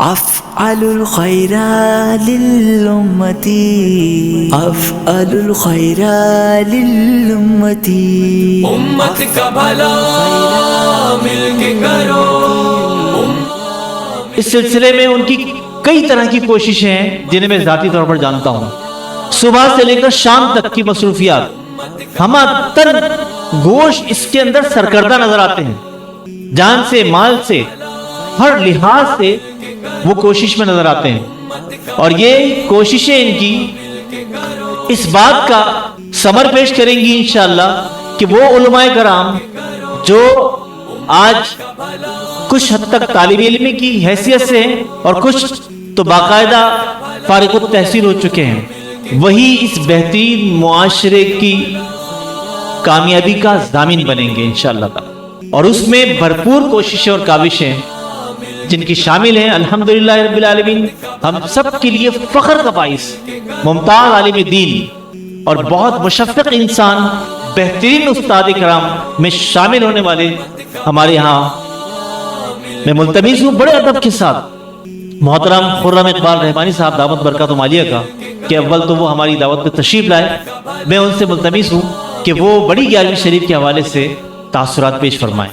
أفعل الخير للأمة أفعل الخير للأمة امت کا بھلا مل کے کرو. اس سلسلے میں ان کی کئی طرح کی کوششیں ہیں جنہیں میں ذاتی طور پر جانتا ہوں. صبح سے لے کر شام تک کی مصروفیات، ہم تن گوش اس کے اندر سرکردہ نظر آتے ہیں. جان سے، مال سے، ہر لحاظ سے وہ کوشش میں نظر آتے ہیں. اور یہ کوششیں ان کی اس بات کا ثمر پیش کریں گی انشاءاللہ کہ وہ علماء کرام جو آج کچھ حد تک طالب علم کی حیثیت سے ہیں اور کچھ تو باقاعدہ فارغ التحصیل ہو چکے ہیں، وہی اس بہترین معاشرے کی کامیابی کا ضامن بنیں گے انشاءاللہ تعالی. اور اس میں بھرپور کوششیں اور کاوشیں جن کی شامل ہیں الحمدللہ رب العالمین ہم سب کے لیے فخر کا باعث ممتاز عالم دین اور بہت مشفق انسان، بہترین استاد کرام میں شامل ہونے والے ہمارے یہاں میں ملتمس ہوں بڑے ادب کے ساتھ محترم خرم اقبال رحمانی صاحب دعوت برکات و مالیہ کا کہ اول تو وہ ہماری دعوت پہ تشریف لائے. میں ان سے ملتمس ہوں کہ وہ بڑی 11ویں شریف کے حوالے سے تاثرات پیش فرمائیں.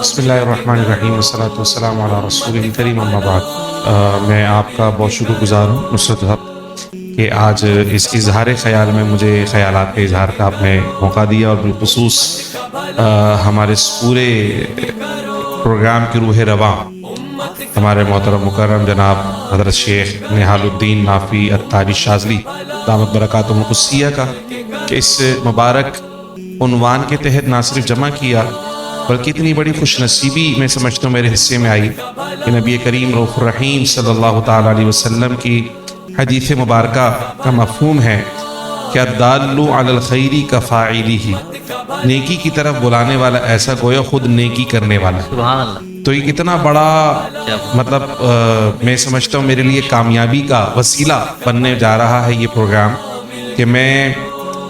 بسم اللہ الرحمن الرحیم والصلاۃ والسلام علی رسول الکریم اما بعد. میں آپ کا بہت شکر گزار ہوں نصرت صاحب کہ آج اس اظہار خیال میں مجھے خیالات کے اظہار کا آپ نے موقع دیا، اور بالخصوص ہمارے اس پورے پروگرام کی روح رواں ہمارے محترم مکرم جناب حضرت شیخ نہال الدین نافی اتاری شاذلی دامت برکاتہم القدسیہ کا کہ اس مبارک عنوان کے تحت نہ صرف جمع کیا بلکہ اتنی بڑی خوش نصیبی میں سمجھتا ہوں میرے حصے میں آئی کہ نبی کریم رؤوف الرحیم صلی اللہ تعالیٰ علیہ وسلم کی حدیث مبارکہ کا مفہوم ہے کہ الدال علی الخیر کفاعلہ، نیکی کی طرف بلانے والا ایسا گویا خود نیکی کرنے والا ہے. سبحان اللہ. تو یہ کتنا بڑا مطلب میں سمجھتا ہوں میرے لیے کامیابی کا وسیلہ بننے جا رہا ہے یہ پروگرام کہ میں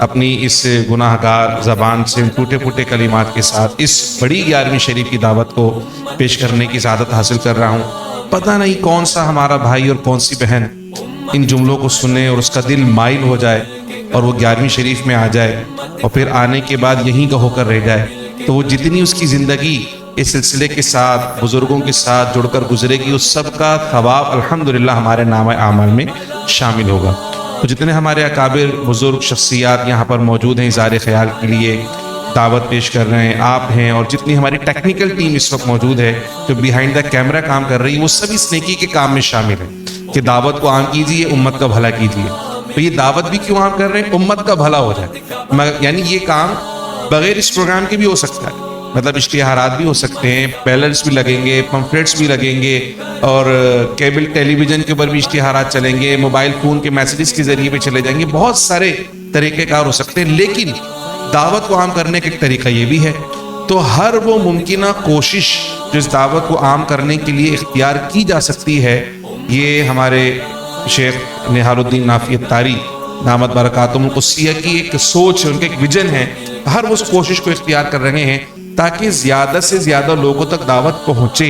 اپنی اس گناہ گار زبان سے ٹوٹے پھوٹے کلمات کے ساتھ اس بڑی 11ویں شریف کی دعوت کو پیش کرنے کی سعادت حاصل کر رہا ہوں. پتہ نہیں کون سا ہمارا بھائی اور کون سی بہن ان جملوں کو سنے اور اس کا دل مائل ہو جائے اور وہ 11ویں شریف میں آ جائے اور پھر آنے کے بعد یہیں کا ہو کر رہ جائے. تو وہ جتنی اس کی زندگی اس سلسلے کے ساتھ بزرگوں کے ساتھ جڑ کر گزرے گی اس سب کا ثواب الحمدللہ ہمارے نامہ اعمال میں شامل ہوگا. تو جتنے ہمارے اکابر بزرگ شخصیات یہاں پر موجود ہیں اظہار خیال کے لیے دعوت پیش کر رہے ہیں، آپ ہیں، اور جتنی ہماری ٹیکنیکل ٹیم اس وقت موجود ہے جو بیہائنڈ دا کیمرہ کام کر رہی ہے، وہ سب اس نیکی کے کام میں شامل ہیں کہ دعوت کو عام کیجیے، امت کا بھلا کیجیے. تو یہ دعوت بھی کیوں عام کر رہے ہیں؟ امت کا بھلا ہو جائے. یعنی یہ کام بغیر اس پروگرام کے بھی ہو سکتا ہے، مطلب اشتہارات بھی ہو سکتے ہیں، بیلرز بھی لگیں گے، پمفلیٹس بھی لگیں گے، اور کیبل ٹیلی ویژن کے اوپر بھی اشتہارات چلیں گے، موبائل فون کے میسیجز کے ذریعے بھی چلے جائیں گے، بہت سارے طریقہ کار ہو سکتے ہیں. لیکن دعوت کو عام کرنے کا ایک طریقہ یہ بھی ہے. تو ہر وہ ممکنہ کوشش جو اس دعوت کو عام کرنے کے لیے اختیار کی جا سکتی ہے، یہ ہمارے شیخ نہال الدین نافی اتاری دامت برکاتہم القدسیہ کی ایک سوچ ہے، ان کا ایک ویژن ہے. ہر وہ کوشش کو اختیار کر رہے ہیں تاکہ زیادہ سے زیادہ لوگوں تک دعوت پہنچے.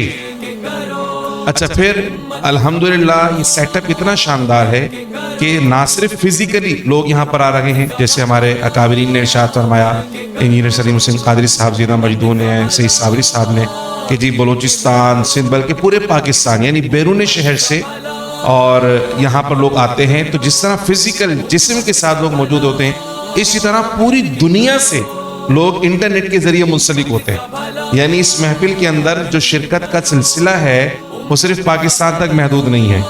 اچھا، پھر الحمدللہ یہ سیٹ اپ اتنا شاندار ہے کہ نہ صرف فزیکلی لوگ یہاں پر آ رہے ہیں، جیسے ہمارے اکابرین نے ارشاد فرمایا، انجینئر سلیم حسین قادری صاحب، زیدہ مجدون ہیں، سید صابری صاحب نے کہ جی بلوچستان، سندھ، بلکہ پورے پاکستان یعنی بیرون شہر سے اور یہاں پر لوگ آتے ہیں. تو جس طرح فزیکل جسم کے ساتھ لوگ موجود ہوتے ہیں، اسی طرح پوری دنیا سے لوگ انٹرنیٹ کے ذریعے منسلک ہوتے ہیں. یعنی اس محفل کے اندر جو شرکت کا سلسلہ ہے وہ صرف پاکستان تک محدود نہیں ہے.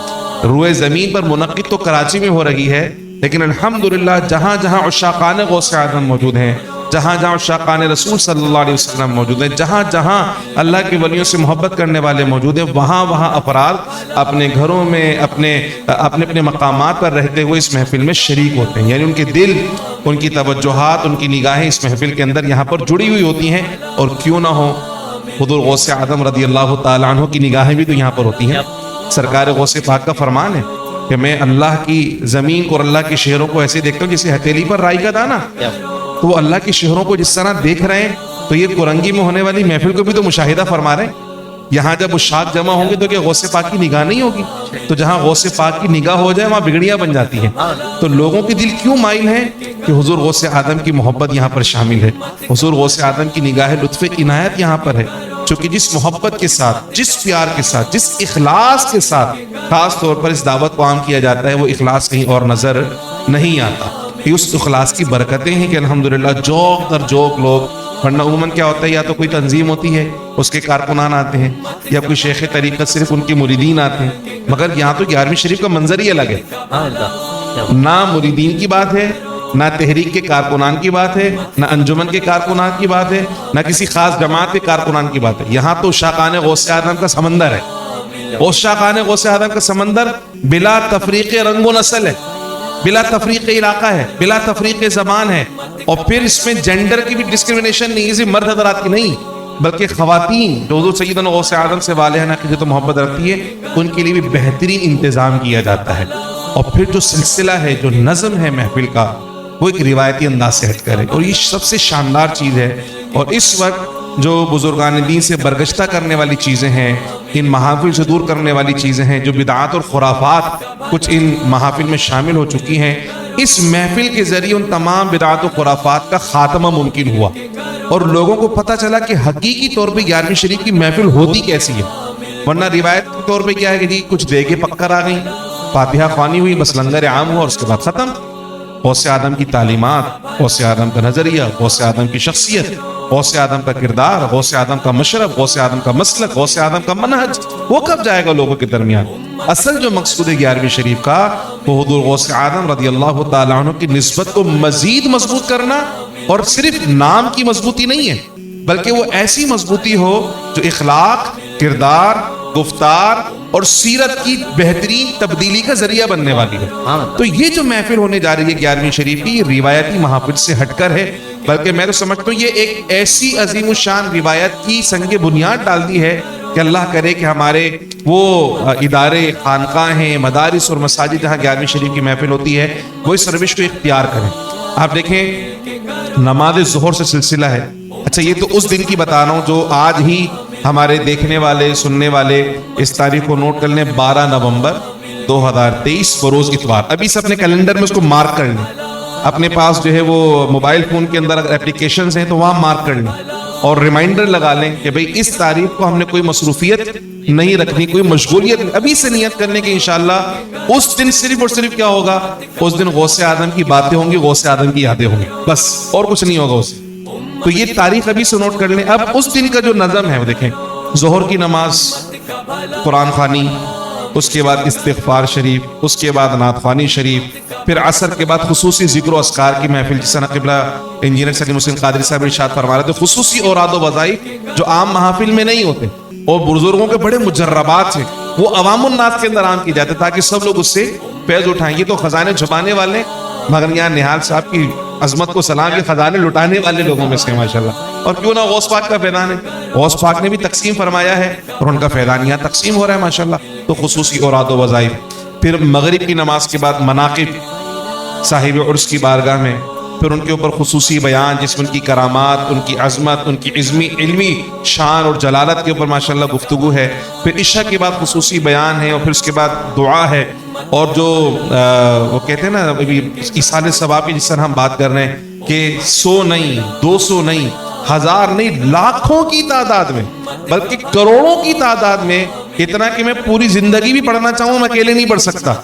روئے زمین پر منعقد تو کراچی میں ہو رہی ہے، لیکن الحمدللہ جہاں جہاں عشاقان غوث اعظم موجود ہیں، جہاں جہاں عشاقان رسول صلی اللہ علیہ وسلم موجود ہیں، جہاں جہاں اللہ کے ولیوں سے محبت کرنے والے موجود ہیں، وہاں وہاں افراد اپنے گھروں میں اپنے مقامات پر رہتے ہوئے اس محفل میں شریک ہوتے ہیں. یعنی ان کے دل، ان کی توجہات، ان کی نگاہیں اس محفل کے اندر یہاں پر جڑی ہوئی ہوتی ہیں. اور کیوں نہ ہو، حضور غوث اعظم رضی اللہ تعالیٰ عنہ کی نگاہیں بھی تو یہاں پر ہوتی ہیں. سرکار غوث پاک کا فرمان ہے کہ میں اللہ کی زمین کو اور اللہ کے شہروں کو ایسے دیکھتا ہوں جیسے ہتھیلی پر رائی کا دانہ. تو وہ اللہ کے شہروں کو جس طرح دیکھ رہے ہیں تو یہ کرنگی میں ہونے والی محفل کو بھی تو مشاہدہ فرما رہے ہیں. یہاں جب اشاق جمع ہوں گے تو کیا غوث پاک کی نگاہ نہیں ہوگی؟ تو جہاں غوث پاک کی نگاہ ہو جائے وہاں بگڑیاں بن جاتی ہیں. تو لوگوں کے دل کیوں مائل ہیں کہ حضور غوث اعظم کی محبت یہاں پر شامل ہے, حضور غوث اعظم کی نگاہ لطف عنایت یہاں پر ہے. چونکہ جس محبت کے ساتھ, جس پیار کے ساتھ, جس اخلاص کے ساتھ خاص طور پر اس دعوت کو عام کیا جاتا ہے, وہ اخلاص کہیں اور نظر نہیں آتا. یہ اس اخلاص کی برکتیں ہیں کہ الحمدللہ جوک در جوک لوگ, ورنہ عموماً کیا ہوتا ہے یا تو کوئی تنظیم ہوتی ہے اس کے کارکنان آتے ہیں, یا کوئی شیخ طریقت صرف ان کے مریدین آتے ہیں, مگر یہاں تو 11ویں شریف کا منظر ہی الگ ہے. نہ مریدین کی بات ہے, نہ تحریک کے کارکنان کی بات ہے, نہ انجمن کے کارکنان کی بات ہے, نہ کسی خاص جماعت کے کارکنان کی بات ہے. یہاں تو شاقان غوث اعظم کا سمندر ہے. اور شاقان غوث اعظم کا سمندر بلا تفریق رنگ و نسل ہے, بلا تفریق علاقہ ہے, بلا تفریق زبان ہے. اور پھر اس میں جینڈر کی بھی ڈسکریمنیشن نہیں, کسی مرد حضرات کی نہیں, بلکہ خواتین جو حضور سیدنا غوث اعظم سے والہانہ کی جو محبت رکھتی ہے ان کے لیے بھی بہترین انتظام کیا جاتا ہے. اور پھر جو سلسلہ ہے, جو نظم ہے محفل کا, وہ ایک روایتی انداز سے ہٹ کر ہے, اور یہ سب سے شاندار چیز ہے. اور اس وقت جو بزرگان دین سے برگشتہ کرنے والی چیزیں ہیں, ان محافل سے دور کرنے والی چیزیں ہیں, جو بدعات اور خرافات کچھ ان محافل میں شامل ہو چکی ہیں, اس محفل کے ذریعے ان تمام بدعات و خرافات کا خاتمہ ممکن ہوا. اور لوگوں کو پتہ چلا کہ حقیقی طور پہ 11ویں شریف کی محفل ہوتی کیسی ہے. ورنہ روایت کے طور پہ کیا ہے کہ جی کچھ دیگیں پکر آ گئی, فاتحہ خوانی ہوئی, بس لنگر عام ہوا اور اس کے بعد ختم. غوث اعظم کی تعلیمات, غوث اعظم کا نظریہ, غوث اعظم کی شخصیت, غوث اعظم کا کردار, غوث اعظم کا مشرب, غوث اعظم کا مسلک, غوث اعظم کا منہج, وہ کب جائے گا لوگوں کے درمیان؟ اصل جو مقصود ہے 11ویں شریف کا, وہ حضور غوث اعظم رضی اللہ تعالیٰ عنہ کی نسبت کو مزید مضبوط کرنا, اور صرف نام کی مضبوطی نہیں ہے, بلکہ وہ ایسی مضبوطی ہو جو اخلاق, کردار, گفتار اور سیرت کی بہترین تبدیلی کا ذریعہ بننے والی ہے. تو یہ جو محفل ہونے جا رہی ہے 11ویں شریف کی, یہ روایتی محافل سے ہٹ کر ہے, بلکہ میں تو سمجھتا ہوں یہ ایک ایسی عظیم الشان روایت کی سنگ بنیاد ڈال دی ہے کہ اللہ کرے کہ ہمارے وہ ادارے, خانقاہیں, مدارس اور مساجد جہاں 11ویں شریف کی محفل ہوتی ہے وہ اس روش کو اختیار کریں. آپ دیکھیں نماز ظہر سے سلسلہ ہے. اچھا یہ تو اس دن کی بتا رہا ہوں جو آج ہی ہمارے دیکھنے والے, سننے والے اس تاریخ کو نوٹ کر لیں, 12 نومبر 2023 بروز اتوار. ابھی سے اپنے کیلنڈر میں اس کو مارک کر لیں, اپنے پاس جو ہے وہ موبائل فون کے اندر اگر اپلیکیشنز ہیں تو وہاں مارک کر لیں, اور ریمائنڈر لگا لیں کہ بھئی اس تاریخ کو ہم نے کوئی مصروفیت نہیں رکھنی, کوئی مشغولیت نہیں. ابھی سے نیت کرنے کہ انشاءاللہ اس دن صرف اور صرف کیا ہوگا, اس دن غوث اعظم کی باتیں ہوں گی, غوث اعظم کی یادیں ہوں گی, بس اور کچھ نہیں ہوگا اس. تو یہ تاریخ ابھی سے نوٹ کر لیں. اب اس دن کا جو نظم ہے وہ دیکھیں, ظہر کی نماز قرآن خوانی, اس کے بعد استغفار شریف, اس کے بعد نعت خوانی شریف, پھر عصر کے بعد خصوصی ذکر و اذکار کی محفل, جس طرح قبلہ انجینئر سلیم حسین قادری صاحب ارشاد فرما رہے تھے, خصوصی اوراد و وظائف جو عام محافل میں نہیں ہوتے, اور بزرگوں کے بڑے مجربات ہیں وہ عوام الناس کے اندر عام کی جاتے تاکہ سب لوگ اس سے فیض اٹھائیں. یہ تو خزانے چھپانے والے, مگر یہاں نہال صاحب کی عظمت کو سلام, کے خزانے لٹانے والے لوگوں میں سے ماشاءاللہ. اور کیوں نہ غوث پاک کا فیضان ہے, غوث پاک نے بھی تقسیم فرمایا ہے اور ان کا فیضان یہاں تقسیم ہو رہا ہے ماشاءاللہ. تو خصوصی اوراد و وظائف, پھر مغرب کی نماز کے بعد مناقب صاحب عرس کی بارگاہ میں, پھر ان کے اوپر خصوصی بیان جس میں ان کی کرامات, ان کی عظمت, ان کی علمی شان اور جلالت کے اوپر ماشاءاللہ گفتگو ہے. پھر عشاء کے بعد خصوصی بیان ہے, اور پھر اس کے بعد دعا ہے. اور جو وہ کہتے ہیں نا ایصال ثواب کی, جس طرح ہم بات کر رہے ہیں کہ 100 نہیں, 200 نہیں, 1000 نہیں, لاکھوں کی تعداد میں, بلکہ کروڑوں کی تعداد میں, اتنا کہ میں پوری زندگی بھی پڑھنا چاہوں میں اکیلے نہیں پڑھ سکتا.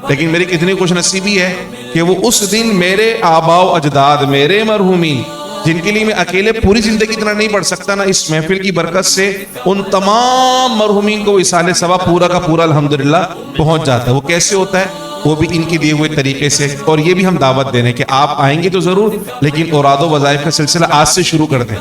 لیکن میری کتنی خوش نصیبی ہے کہ وہ اس دن میرے آباء و اجداد, میرے مرحومین, جن کے لیے میں اکیلے پوری زندگی اتنا نہیں پڑھ سکتا نا, اس محفل کی برکت سے ان تمام مرحومین کو ایصال ثواب پورا کا پورا الحمدللہ پہنچ جاتا ہے. وہ کیسے ہوتا ہے, وہ بھی ان کے دیے ہوئے طریقے سے. اور یہ بھی ہم دعوت دے رہے ہیں کہ آپ آئیں گے تو ضرور, لیکن اوراد و وظائف کا سلسلہ آج سے شروع کر دیں.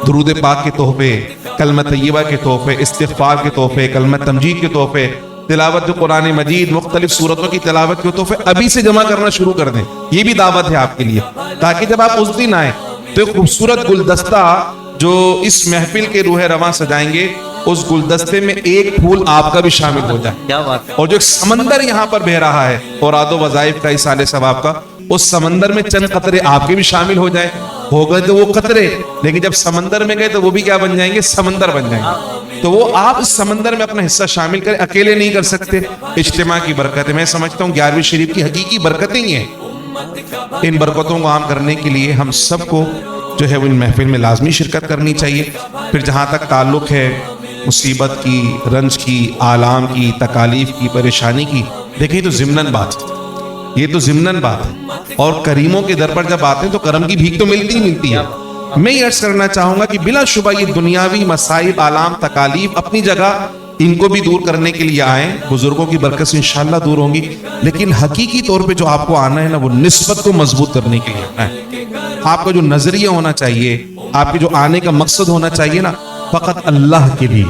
درود پاک کے تحفے, کلمہ طیبہ کے تحفے, استغفار کے تحفے, کلمہ تمجید کے تحفے, تلاوت جو قرآن مجید, مختلف سورتوں کی تلاوت کے تحفے ابھی سے جمع کرنا شروع کر دیں. یہ بھی دعوت ہے آپ کے لیے, تاکہ جب آپ اس دن آئیں تو ایک خوبصورت گلدستہ جو اس محفل کے روح رواں سجائیں گے, اس گلدستے میں ایک پھول آپ کا بھی شامل ہو جائے. کیا بات ہے. اور جو ایک سمندر یہاں پر بہ رہا ہے اوراد و وظائف کا, ایصال ثواب کا, اس سمندر میں چند قطرے آپ کے بھی شامل ہو گئے تو وہ قطرے, لیکن جب سمندر میں گئے تو وہ بھی کیا بن جائیں گے, سمندر بن جائیں گے. تو وہ آپ اس سمندر میں اپنا حصہ شامل کریں, اکیلے نہیں کر سکتے. اجتماع کی برکت ہے. میں سمجھتا ہوں 11ویں شریف کی حقیقی برکتیں ہی ہیں. ان برکتوں کو عام کرنے کے لیے ہم سب کو جو ہے وہ ان محفل میں لازمی شرکت کرنی چاہیے. پھر جہاں تک تعلق ہے مصیبت کی, رنج کی, آلام کی, تکالیف کی, پریشانی کی, دیکھیں تو ضمناً بات, یہ تو ضمناً بات ہے. اور کریموں کے در پر جب آتے ہیں تو کرم کی بھیک تو ملتی ہی ملتی ہے. میں یہ عرض کرنا چاہوں گا کہ بلا شبہ یہ دنیاوی مسائل, آلام, تکالیف اپنی جگہ, ان کو بھی دور کرنے کے لیے آئیں. بزرگوں کی برکت سے انشاءاللہ دور ہوں گی, لیکن حقیقی طور پہ جو آپ کو آنا ہے نا, وہ نسبت کو مضبوط کرنے کے لیے آنا ہے. آپ کا جو نظریہ ہونا چاہیے, آپ کے جو آنے کا مقصد ہونا چاہیے نا, فقط اللہ کے لیے.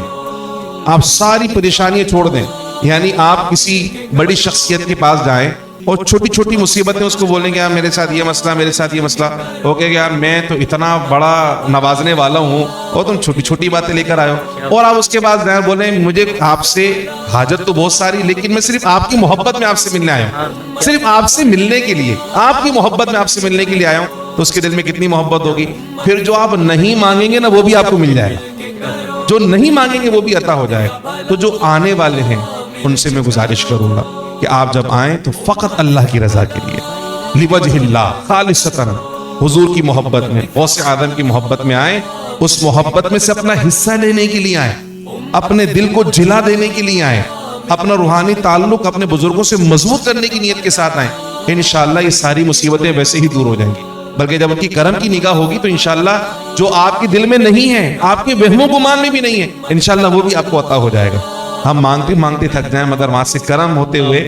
آپ ساری پریشانیاں چھوڑ دیں. یعنی آپ کسی بڑی شخصیت کے پاس جائیں اور چھوٹی چھوٹی مصیبتیں اس کو بولیں گے, یار میرے ساتھ یہ مسئلہ, میرے ساتھ یہ مسئلہ. وہ کہے گا یار میں تو اتنا بڑا نوازنے والا ہوں اور تم چھوٹی چھوٹی باتیں لے کر آئے ہو. اور آپ اس کے بعد جائیں بولیں مجھے آپ سے حاجت تو بہت ساری, لیکن میں صرف آپ کی محبت میں آپ سے ملنے آیا ہوں, صرف آپ سے ملنے کے لیے, آپ کی محبت میں آپ سے ملنے کے لیے آیا ہوں. تو اس کے دل میں کتنی محبت ہوگی. پھر جو آپ نہیں مانگیں گے نا وہ بھی آپ کو مل جائے گا, جو نہیں مانگیں گے وہ بھی عطا ہو جائے گا. تو جو آنے والے ہیں ان سے میں گزارش کروں گا کہ آپ جب آئیں تو فقط اللہ کی رضا کے لیے, لوجہ اللہ, خالصتاً حضور کی محبت میں, غوث اعظم کی محبت میں آئیں. اس محبت میں سے اپنا حصہ لینے کے لیے آئیں, اپنے دل کو جلا دینے کے لیے آئیں, اپنا روحانی تعلق اپنے بزرگوں سے مضبوط کرنے کی نیت کے ساتھ آئیں. انشاءاللہ یہ ساری مصیبتیں ویسے ہی دور ہو جائیں گی. بلکہ جب ان کی کرم کی نگاہ ہوگی تو انشاءاللہ جو آپ کے دل میں نہیں ہے, آپ کے وہم و گمان میں بھی نہیں ہے, انشاءاللہ وہ بھی آپ کو عطا ہو جائے گا. ہم مانگتے مانگتے تھک جائیں مگر وہاں سے کرم ہوتے ہوئے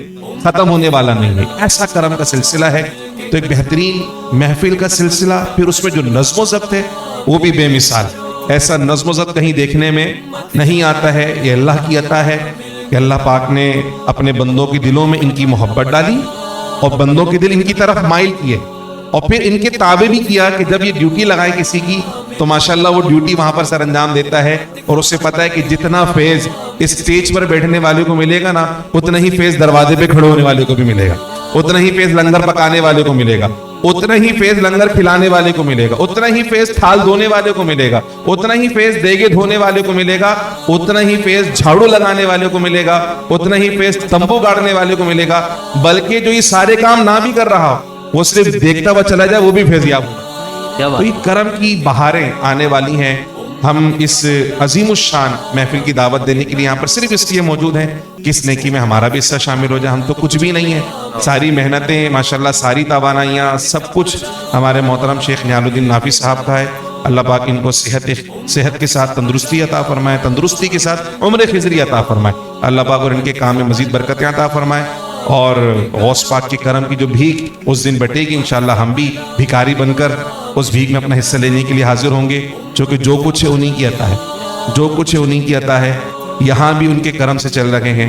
ختم ہونے والا نہیں ہے. ایسا کرم کا سلسلہ ہے. تو ایک بہترین محفل کا سلسلہ, پھر اس میں جو نظم و ضبط ہے وہ بھی بے مثال. ایسا نظم و ضبط کہیں دیکھنے میں نہیں آتا ہے. یہ اللہ کی عطا ہے کہ اللہ پاک نے اپنے بندوں کے دلوں میں ان کی محبت ڈالی اور بندوں کے دل ان کی طرف مائل کیے, اور پھر ان کے تابع بھی کیا کہ جب یہ ڈیوٹی لگائے کسی کی تو ماشاءاللہ وہ ڈیوٹی وہاں پر سر انجام دیتا ہے. اور اسے پتا ہے کہ جتنا فیض اس سٹیج پر بیٹھنے والے کو ملے گا نا, اتنا ہی فیض دروازے پہ کھڑے ہونے والے کو بھی ملے گا, اتنا ہی فیض لنگر پکانے والے کو ملے گا, اتنا ہی فیض لنگر کھلانے والے کو ملے گا, اتنا ہی فیض تھال دھونے والے کو ملے گا, اتنا ہی فیض دیگے دھونے والے کو ملے گا, اتنا ہی فیض جھاڑو لگانے والے کو ملے گا, اتنا ہی فیض تمبو گاڑنے والے کو ملے گا. بلکہ جو یہ سارے کام نہ بھی کر رہا وہ صرف دیکھتا ہوا چلا جائے وہ بھی فیضیاب ہوگا. تو یہ کرم کی بہاریں آنے والی ہیں. ہم اس عظیم الشان محفل کی دعوت دینے کے لیے یہاں پر صرف اس لیے موجود ہیں کہ اس نیکی میں ہمارا بھی حصہ شامل ہو جائے. ہم تو کچھ بھی نہیں ہیں, ساری محنتیں ماشاءاللہ, ساری توانائیاں, سب کچھ ہمارے محترم شیخ نہال الدین نافی صاحب کا ہے. اللہ پاک ان کو صحت کے ساتھ تندرستی عطا فرمائے, تندرستی کے ساتھ عمر خضری عطا فرمائے. اللہ پاک اور ان کے کام میں مزید برکتیں عطا فرمائے. اور غوث پاک کی کرم کی جو بھیک اس دن بٹے گی انشاءاللہ ہم بھی بھکاری بن کر اس بھیک میں اپنا حصہ لینے کے لیے حاضر ہوں گے. چونکہ جو کچھ ہے انہی کی عطا ہے, جو کچھ ہے انہی کی عطا ہے. یہاں بھی ان کے کرم سے چل رہے ہیں,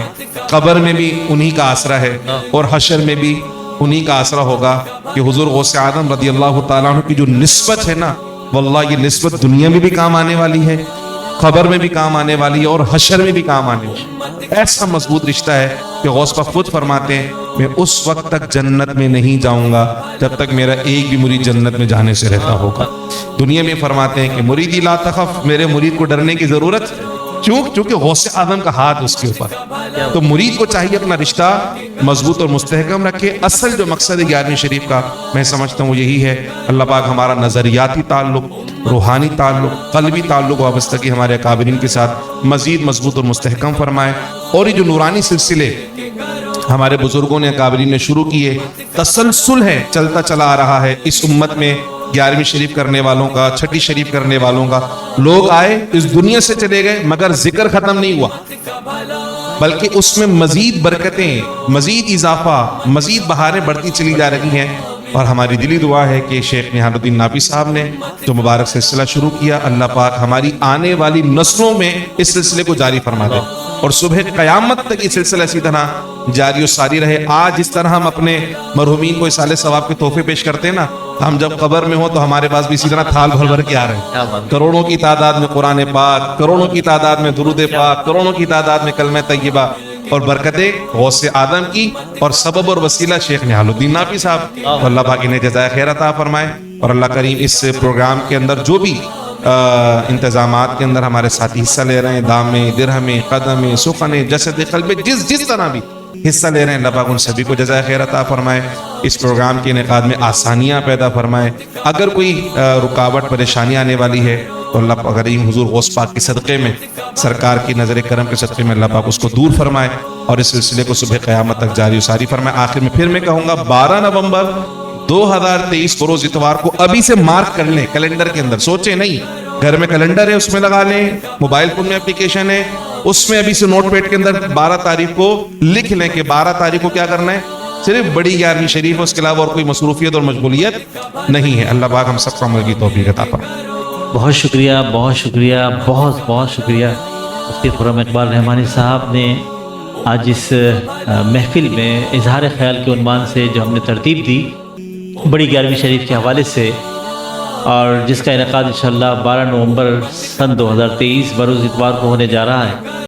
قبر میں بھی انہی کا آسرا ہے, اور حشر میں بھی انہی کا آسرا ہوگا کہ حضور غوث اعظم رضی اللہ تعالیٰ عنہ کی جو نسبت ہے نا, واللہ یہ نسبت دنیا میں بھی کام آنے والی ہے, قبر میں بھی کام آنے والی ہے, اور حشر میں بھی کام آنے والی ہے. ایسا مضبوط رشتہ ہے کہ غوث پاک خود فرماتے ہیں میں اس وقت تک جنت میں نہیں جاؤں گا جب تک میرا ایک بھی مرید جنت میں جانے سے رہتا ہوگا. دنیا میں فرماتے ہیں کہ مریدی لا تخف, میرے مرید کو ڈرنے کی ضرورت, چونکہ غوث اعظم کا ہاتھ اس کے اوپر. تو مرید کو چاہیے اپنا رشتہ مضبوط اور مستحکم رکھے. اصل جو مقصد ہے 11ویں شریف کا میں سمجھتا ہوں وہ یہی ہے. اللہ پاک ہمارا نظریاتی تعلق, روحانی تعلق, قلبی تعلق, وابستگی ہمارے اکابرین کے ساتھ مزید مضبوط اور مستحکم فرمائے. اور یہ جو نورانی سلسلے ہمارے بزرگوں نے, اکابرین نے شروع کیے, تسلسل ہے, چلتا چلا آ رہا ہے اس امت میں. 11ویں شریف کرنے والوں کا, چھٹی شریف کرنے والوں کا, لوگ آئے اس دنیا سے چلے گئے مگر ذکر ختم نہیں ہوا, بلکہ اس میں مزید برکتیں, مزید اضافہ, مزید بہاریں بڑھتی چلی جا رہی ہیں. اور ہماری دلی دعا ہے کہ شیخ نہال الدین نافی صاحب نے جو مبارک سلسلہ شروع کیا, اللہ پاک ہماری آنے والی نسلوں میں اس سلسلے کو جاری فرما دے, اور صبح قیامت تک یہ سلسلہ اسی طرح جاری و ساری رہے. آج جس طرح ہم اپنے مرحومین کو اصالہ ثواب کے تحفے پیش کرتے ہیں نا, ہم جب قبر میں ہوں تو ہمارے پاس بھی اسی طرح تھال بھر بھر کے آ رہے ہیں. کروڑوں کی تعداد میں قرآن پاک, کروڑوں کی تعداد میں درود پاک, کروڑوں کی تعداد میں کلمہ طیبہ, اور برکتیں غوث اعظم کی, اور سبب اور وسیلہ شیخ نہال الدین نافی صاحب. اللہ پاک انہیں جزائے خیر عطا فرمائے. اور اللہ کریم اس پروگرام کے اندر جو بھی انتظامات کے اندر ہمارے ساتھی حصہ لے رہے ہیں، دام میں، درہم میں، قدم میں، سخن میں، جسد قلب میں، جس طرح بھی حصہ لے رہے ہیں، اللہ پاک ان سبھی کو جزائے خیر عطا فرمائے، اس پروگرام کے انعقاد میں آسانیاں پیدا فرمائے۔ اگر کوئی رکاوٹ پریشانی آنے والی ہے تو اللہ پاک کریم حضور غوث پاک کے صدقے میں، سرکار کی نظر کرم کے صدقے میں اللہ پاک اس کو دور فرمائے اور اس سلسلے کو صبح قیامت تک جاری و ساری فرمائے۔ آخر میں پھر میں کہوں گا 12 نومبر 2023 کو روز اتوار کو ابھی سے مارک کر لیں کیلنڈر کے اندر، سوچیں نہیں، گھر میں کیلنڈر ہے اس میں لگا لیں، موبائل فون میں اپلیکیشن ہے اس میں ابھی سے نوٹ پیڈ کے اندر 12 تاریخ کو لکھ لیں کہ 12 تاریخ کو کیا کرنا ہے، صرف بڑی 11ویں شریف ہے، اس کے علاوہ اور کوئی مصروفیت اور مشغولیت نہیں ہے۔ اللہ پاک ہم سب کو عمل کی توفیق عطا فرمائے۔ بہت شکریہ، بہت شکریہ، بہت شکریہ مفتی خرم اقبال رحمانی صاحب نے آج اس محفل میں اظہار خیال کے عنوان سے جو ہم نے ترتیب دی بڑی 11ویں شریف کے حوالے سے، اور جس کا انعقاد انشاءاللہ 12 نومبر سن 2023 بروز اتوار کو ہونے جا رہا ہے۔